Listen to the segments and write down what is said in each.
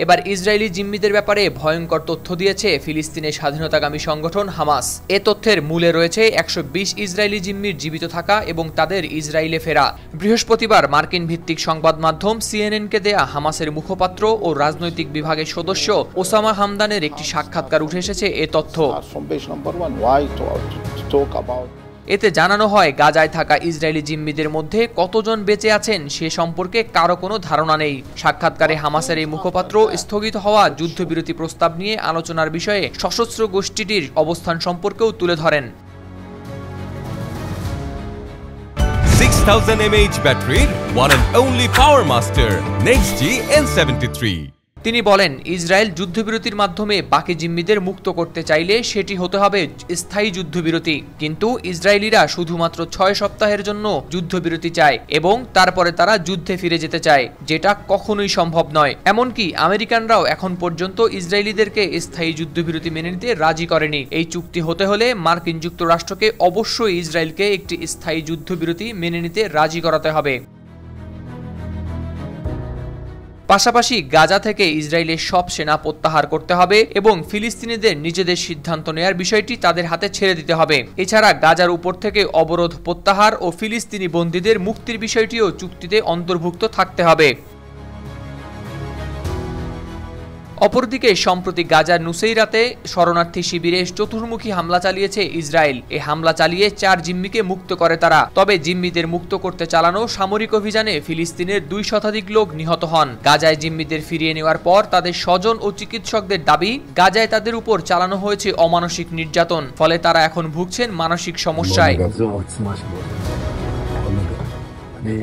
এবার ইসরায়েলি জিম্মিদের ব্যাপারে ভয়ঙ্কর তথ্য দিয়েছে ফিলিস্তিনের স্বাধীনতাকামী সংগঠন হামাস। এ তথ্যের মূলে রয়েছে 120 ইসরায়েলি জিম্মির জীবিত থাকা এবং তাদের ইসরায়েলে ফেরা। বৃহস্পতিবার মার্কিন ভিত্তিক সংবাদ মাধ্যম সিএনএনকে দেয়া হামাসের মুখপাত্র ও রাজনৈতিক বিভাগের সদস্য ওসামা হামদানের একটি সাক্ষাৎকার উঠে এসেছে এ তথ্য। এতে জানানো হয়, গাজায় থাকা ইসরায়েলি জিম্মিদের মধ্যে কতজন বেঁচে আছেন সে সম্পর্কে কারো কোনো ধারণা নেই। সাক্ষাৎকারে হামাসের এই মুখপাত্র স্থগিত হওয়া যুদ্ধবিরতি প্রস্তাব নিয়ে আলোচনার বিষয়ে সশস্ত্র গোষ্ঠীটির অবস্থান সম্পর্কেও তুলে ধরেন। 6000 mAh ব্যাটারির one and only power master NextG N73। তিনি বলেন, ইসরায়েল যুদ্ধবিরতির মাধ্যমে বাকি জিম্মিদের মুক্ত করতে চাইলে সেটি হতে হবে স্থায়ী যুদ্ধবিরতি, কিন্তু ইসরায়েলিরা শুধুমাত্র 6 সপ্তাহের জন্য যুদ্ধবিরতি চায় এবং তারপরে তারা যুদ্ধে ফিরে যেতে চায়, যেটা কখনোই সম্ভব নয়। এমনকি আমেরিকানরাও এখন পর্যন্ত ইসরায়েলিদেরকে স্থায়ী যুদ্ধবিরতি মেনে নিতে রাজি করেনি। এই চুক্তি হতে হলে মার্কিন যুক্তরাষ্ট্রকে অবশ্যই ইসরায়েলকে একটি স্থায়ী যুদ্ধবিরতি মেনে নিতে রাজি করাতে হবে। পাশাপাশি গাজা থেকে ইসরায়েলের সব সেনা প্রত্যাহার করতে হবে এবং ফিলিস্তিনিদের নিজেদের সিদ্ধান্ত নেয়ার বিষয়টি তাদের হাতে ছেড়ে দিতে হবে। এছাড়া গাজার উপর থেকে অবরোধ প্রত্যাহার ও ফিলিস্তিনি বন্দীদের মুক্তির বিষয়টিও চুক্তিতে অন্তর্ভুক্ত থাকতে হবে। অপরদিকে সম্প্রতি গাজার নুসেইরাতে শরণার্থী শিবিরে চতুর্মুখী হামলা চালিয়েছে ইসরায়েল। এই হামলা চালিয়ে 4 জিম্মিকে মুক্ত করে তারা। তবে জিম্মিদের মুক্ত করতে চালানো সামরিক অভিযানে ফিলিস্তিনের 2 শতাধিক লোক নিহত হন। গাজায় জিম্মিদের ফিরিয়ে নেওয়ার পর তাদের স্বজন ও চিকিৎসকদের দাবি, গাজায় তাদের উপর চালানো হয়েছে অমানসিক নির্যাতন, ফলে তারা এখন ভুগছেন মানসিক সমস্যায়।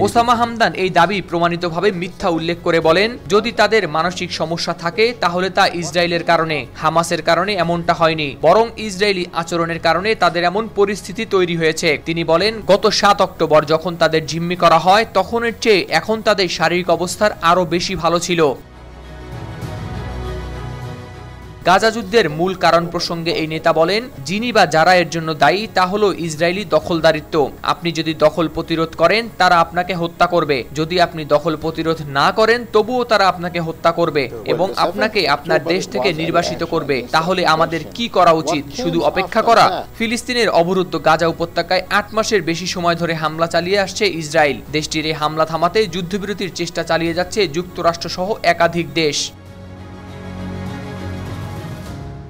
ওসামা হামদান এই দাবি প্রমাণিতভাবে মিথ্যা উল্লেখ করে বলেন, যদি তাদের মানসিক সমস্যা থাকে তাহলে তা ইসরায়েলের কারণে, হামাসের কারণে এমনটা হয়নি, বরং ইসরায়েলি আচরণের কারণে তাদের এমন পরিস্থিতি তৈরি হয়েছে। তিনি বলেন, গত 7 অক্টোবর যখন তাদের জিম্মি করা হয় তখনের চেয়ে এখন তাদের শারীরিক অবস্থার আরও বেশি ভালো ছিল। গাজা যুদ্ধের মূল কারণ প্রসঙ্গে এই নেতা বলেন, যিনি বা যারা এর জন্য দায়ী তা হলো ইসরায়েলি দখলদারিত্ব। আপনি যদি দখল প্রতিরোধ করেন তারা আপনাকে হত্যা করবে, যদি আপনি দখল প্রতিরোধ না করেন তবুও তারা আপনাকে হত্যা করবে এবং আপনাকে আপনার দেশ থেকে নির্বাসিত করবে। তাহলে আমাদের কি করা উচিত? শুধু অপেক্ষা করা? ফিলিস্তিনের অবরুদ্ধ গাজা উপত্যকায় 8 মাসের বেশি সময় ধরে হামলা চালিয়ে আসছে ইসরায়েল। দেশটির এই হামলা থামাতে যুদ্ধবিরতির চেষ্টা চালিয়ে যাচ্ছে যুক্তরাষ্ট্র সহ একাধিক দেশ।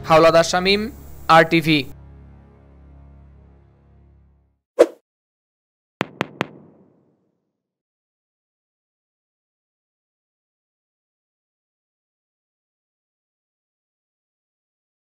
হাওলাদার শামীম, RTV।